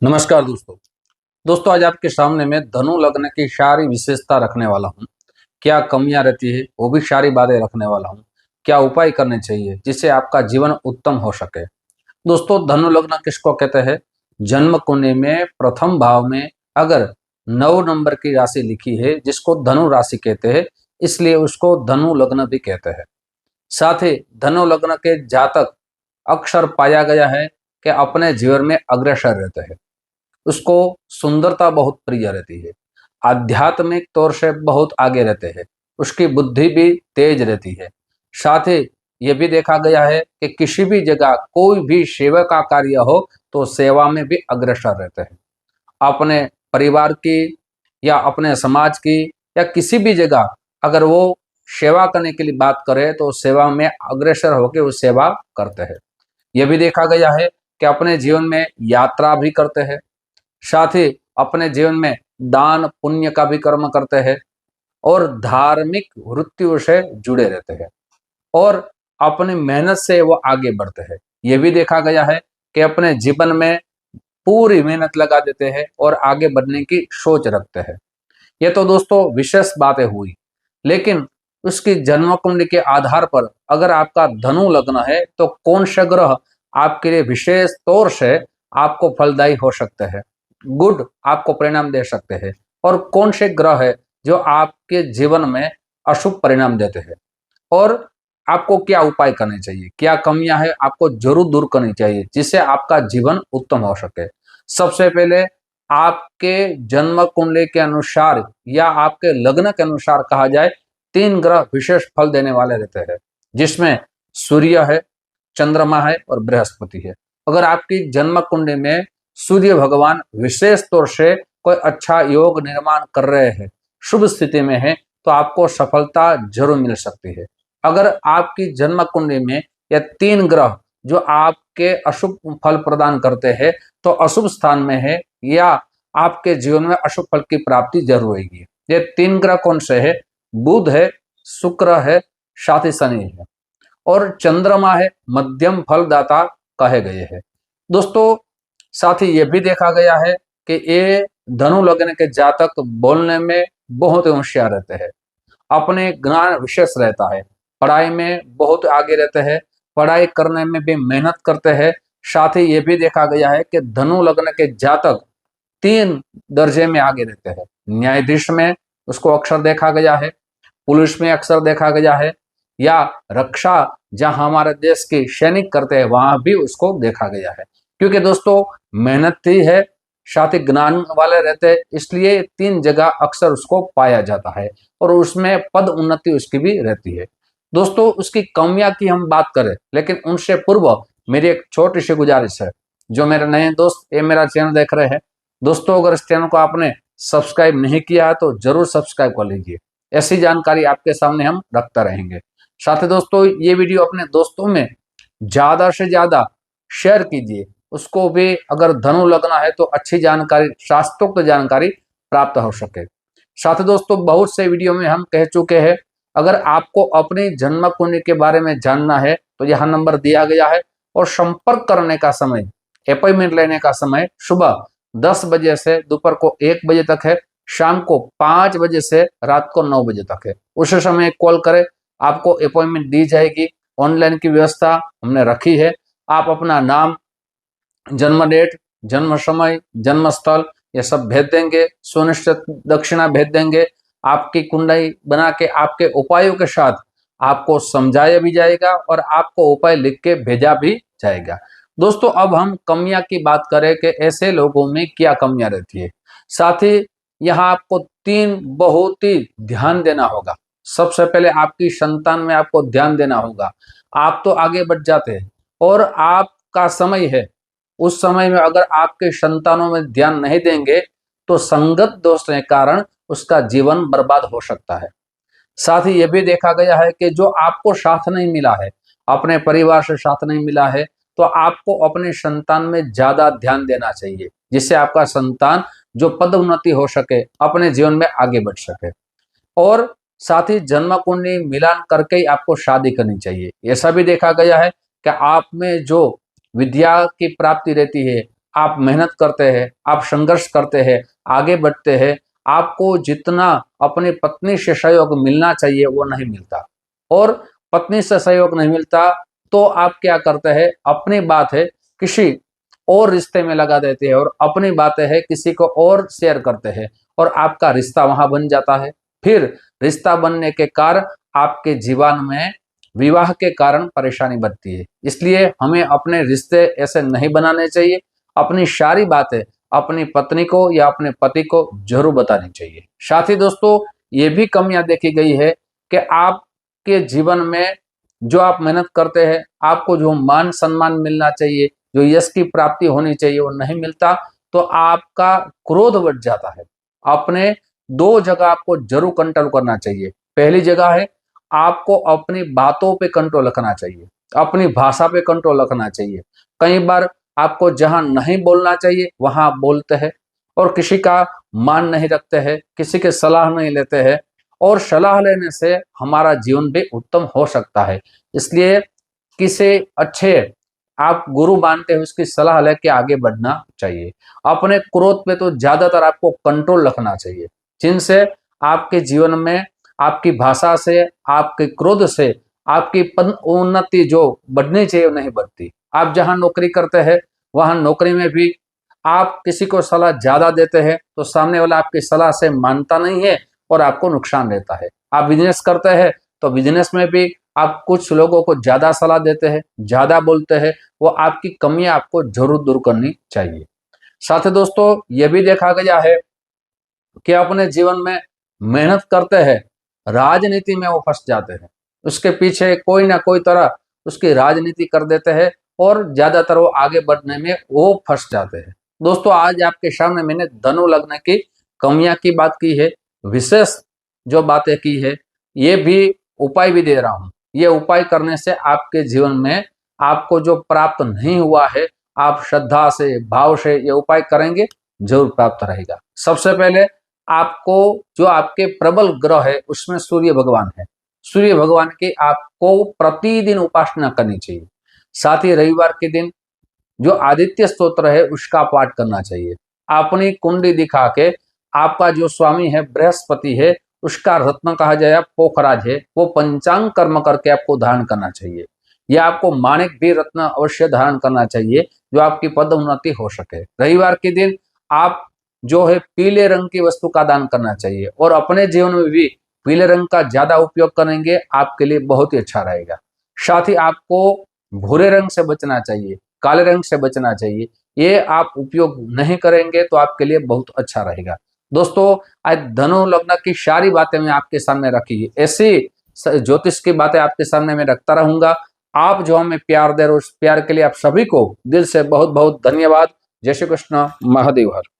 नमस्कार दोस्तों। आज आपके सामने मैं धनु लग्न की सारी विशेषता रखने वाला हूँ। क्या कमियां रहती है वो भी सारी बातें रखने वाला हूँ। क्या उपाय करने चाहिए जिससे आपका जीवन उत्तम हो सके। दोस्तों, धनु लग्न किसको कहते हैं? जन्म कुंडली में प्रथम भाव में अगर 9 नंबर की राशि लिखी है जिसको धनु राशि कहते हैं, इसलिए उसको धनु लग्न भी कहते हैं। साथ ही धनु लग्न के जातक अक्सर पाया गया है कि अपने जीवन में अग्रसर रहते हैं। उसको सुंदरता बहुत प्रिय रहती है। आध्यात्मिक तौर से बहुत आगे रहते हैं। उसकी बुद्धि भी तेज रहती है। साथ ही यह भी देखा गया है कि किसी भी जगह कोई भी सेवा का कार्य हो तो सेवा में भी अग्रसर रहते हैं। अपने परिवार की या अपने समाज की या किसी भी जगह अगर वो सेवा करने के लिए बात करे तो सेवा में अग्रसर होकर वो सेवा करते हैं। यह भी देखा गया है कि अपने जीवन में यात्रा भी करते हैं। साथ ही अपने जीवन में दान पुण्य का भी कर्म करते हैं और धार्मिक वृत्तियों से जुड़े रहते हैं और अपनी मेहनत से वो आगे बढ़ते हैं। ये भी देखा गया है कि अपने जीवन में पूरी मेहनत लगा देते हैं और आगे बढ़ने की सोच रखते हैं। ये तो दोस्तों विशेष बातें हुई, लेकिन उसकी जन्म कुंडली के आधार पर अगर आपका धनु लग्न है तो कौन से ग्रह आपके लिए विशेष तौर से आपको फलदायी हो सकते हैं, गुड आपको परिणाम दे सकते हैं, और कौन से ग्रह है जो आपके जीवन में अशुभ परिणाम देते हैं, और आपको क्या उपाय करने चाहिए, क्या कमियां हैं आपको जरूर दूर करनी चाहिए जिससे आपका जीवन उत्तम हो सके। सबसे पहले आपके जन्म कुंडली के अनुसार या आपके लग्न के अनुसार कहा जाए, 3 ग्रह विशेष फल देने वाले रहते हैं, जिसमें सूर्य है, चंद्रमा है और बृहस्पति है। अगर आपकी जन्म कुंडली में सूर्य भगवान विशेष तौर से कोई अच्छा योग निर्माण कर रहे हैं, शुभ स्थिति में है, तो आपको सफलता जरूर मिल सकती है। अगर आपकी जन्म कुंडली में ये 3 ग्रह जो आपके अशुभ फल प्रदान करते हैं तो अशुभ स्थान में है या आपके जीवन में अशुभ फल की प्राप्ति जरूर होगी। ये 3 ग्रह कौन से है? बुध है, शुक्र है, साथ ही शनि है और चंद्रमा है, मध्यम फलदाता कहे गए हैं। दोस्तों, साथ ही ये भी देखा गया है कि ये धनु लग्न के जातक बोलने में बहुत होशियार रहते हैं, अपने ज्ञान विशेष रहता है, पढ़ाई में बहुत आगे रहते हैं, पढ़ाई करने में भी मेहनत करते हैं। साथ ही ये भी देखा गया है कि धनु लग्न के जातक 3 दर्जे में आगे रहते हैं। न्यायाधीश में उसको अक्सर देखा गया है, पुलिस में अक्सर देखा गया है, या रक्षा जहां हमारे देश के सैनिक करते हैं वहां भी उसको देखा गया है। क्योंकि दोस्तों मेहनती है, साथ ही ज्ञान वाले रहते हैं, इसलिए 3 जगह अक्सर उसको पाया जाता है और उसमें पद उन्नति उसकी भी रहती है। दोस्तों, उसकी कमियां की हम बात करें, लेकिन उनसे पूर्व मेरी एक छोटी सी गुजारिश है। जो मेरे नए दोस्त ये मेरा चैनल देख रहे हैं, दोस्तों अगर इस चैनल को आपने सब्सक्राइब नहीं किया है तो जरूर सब्सक्राइब कर लीजिए। ऐसी जानकारी आपके सामने हम रखता रहेंगे। साथ ही दोस्तों ये वीडियो अपने दोस्तों में ज्यादा से ज्यादा शेयर कीजिए, उसको भी अगर धनु लगना है तो अच्छी जानकारी, शास्त्रोक्त जानकारी प्राप्त हो सके। साथ ही दोस्तों बहुत से वीडियो में हम कह चुके हैं, अगर आपको अपनी जन्म कुंडली के बारे में जानना है तो यहाँ नंबर दिया गया है और संपर्क करने का समय, अपॉइंटमेंट लेने का समय सुबह 10 बजे से दोपहर को 1 बजे तक है, शाम को 5 बजे से रात को 9 बजे तक है। उस समय कॉल करें, आपको अपॉइंटमेंट दी जाएगी। ऑनलाइन की व्यवस्था हमने रखी है। आप अपना नाम, जन्म डेट, जन्म समय, जन्म स्थल ये सब भेज देंगे, सुनिश्चित दक्षिणा भेज देंगे। आपकी कुंडली बना के आपके उपायों के साथ आपको समझाया भी जाएगा और आपको उपाय लिख के भेजा भी जाएगा। दोस्तों अब हम कमियां की बात करें कि ऐसे लोगों में क्या कमियां रहती है। साथ ही यहाँ आपको 3 बहुत ही ध्यान देना होगा। सबसे पहले आपकी संतान में आपको ध्यान देना होगा। आप तो आगे बढ़ जाते हैं और आपका समय है, उस समय में अगर आपके संतानों में ध्यान नहीं देंगे तो संगत दोष के कारण उसका जीवन बर्बाद हो सकता है। साथ ही यह भी देखा गया है कि जो आपको साथ नहीं मिला है, अपने परिवार से साथ नहीं मिला है, तो आपको अपने संतान में ज्यादा ध्यान देना चाहिए, जिससे आपका संतान जो पदोन्नति हो सके, अपने जीवन में आगे बढ़ सके। और साथ ही जन्म कुंडली मिलान करके ही आपको शादी करनी चाहिए। ऐसा भी देखा गया है कि आप में जो विद्या की प्राप्ति रहती है, आप मेहनत करते हैं, आप संघर्ष करते हैं, आगे बढ़ते हैं, आपको जितना अपनी पत्नी से सहयोग मिलना चाहिए वो नहीं मिलता, और पत्नी से सहयोग नहीं मिलता तो आप क्या करते हैं, अपनी बात है किसी और रिश्ते में लगा देते हैं, और अपनी बातें है किसी को और शेयर करते हैं, और आपका रिश्ता वहां बन जाता है। फिर रिश्ता बनने के कारण आपके जीवन में विवाह के कारण परेशानी बढ़ती है। इसलिए हमें अपने रिश्ते ऐसे नहीं बनाने चाहिए। अपनी सारी बातें अपनी पत्नी को या अपने पति को जरूर बतानी चाहिए। साथ ही दोस्तों, ये भी कमियां देखी गई है कि आपके जीवन में जो आप मेहनत करते हैं, आपको जो मान सम्मान मिलना चाहिए, जो यश की प्राप्ति होनी चाहिए, वो नहीं मिलता, तो आपका क्रोध बढ़ जाता है। अपने दो जगह आपको जरूर कंट्रोल करना चाहिए। पहली जगह है, आपको अपनी बातों पे कंट्रोल रखना चाहिए, अपनी भाषा पे कंट्रोल रखना चाहिए। कई बार आपको जहां नहीं बोलना चाहिए वहां आप बोलते हैं, और किसी का मान नहीं रखते हैं, किसी के सलाह नहीं लेते हैं, और सलाह लेने से हमारा जीवन भी उत्तम हो सकता है। इसलिए किसी अच्छे आप गुरु मानते हैं उसकी सलाह लेके आगे बढ़ना चाहिए। अपने क्रोध पे तो ज्यादातर आपको कंट्रोल रखना चाहिए, जिनसे आपके जीवन में आपकी भाषा से, आपके क्रोध से आपकी उन्नति जो बढ़नी चाहिए वो नहीं बढ़ती। आप जहां नौकरी करते हैं वहां नौकरी में भी आप किसी को सलाह ज्यादा देते हैं तो सामने वाला आपकी सलाह से मानता नहीं है और आपको नुकसान रहता है। आप बिजनेस करते हैं तो बिजनेस में भी आप कुछ लोगों को ज्यादा सलाह देते हैं, ज्यादा बोलते हैं, वो आपकी कमियां आपको जरूर दूर करनी चाहिए। साथ ही दोस्तों, ये भी देखा गया है कि अपने जीवन में मेहनत करते हैं, राजनीति में वो फंस जाते हैं, उसके पीछे कोई ना कोई तरह उसकी राजनीति कर देते हैं, और ज्यादातर वो आगे बढ़ने में वो फंस जाते हैं। दोस्तों, आज आपके सामने मैंने धनु लग्न की कमियां की बात की है, विशेष जो बातें की है, ये भी उपाय भी दे रहा हूं। ये उपाय करने से आपके जीवन में आपको जो प्राप्त नहीं हुआ है, आप श्रद्धा से, भाव से ये उपाय करेंगे, जरूर प्राप्त रहेगा। सबसे पहले आपको जो आपके प्रबल ग्रह है उसमें सूर्य भगवान है, सूर्य भगवान की आपको प्रतिदिन उपासना करनी चाहिए। साथ ही रविवार के दिन जो आदित्य स्तोत्र है उसका पाठ करना चाहिए। अपनी कुंडली दिखा के आपका जो स्वामी है बृहस्पति है, उसका रत्न कहा जाए पोखराज है, वो पंचांग कर्म करके आपको धारण करना चाहिए। या आपको माणिक भी रत्न अवश्य धारण करना चाहिए, जो आपकी पदोन्नति हो सके। रविवार के दिन आप जो है पीले रंग की वस्तु का दान करना चाहिए, और अपने जीवन में भी पीले रंग का ज्यादा उपयोग करेंगे आपके लिए बहुत ही अच्छा रहेगा। साथ ही आपको भूरे रंग से बचना चाहिए, काले रंग से बचना चाहिए। ये आप उपयोग नहीं करेंगे तो आपके लिए बहुत अच्छा रहेगा। दोस्तों, आज धनु लग्न की सारी बातें मैं आपके सामने रखी, ऐसी ज्योतिष की बातें आपके सामने मैं रखता रहूंगा। आप जो हमें प्यार दे रहे हो, उस प्यार के लिए आप सभी को दिल से बहुत बहुत धन्यवाद। जय श्री कृष्ण, महादेव हर।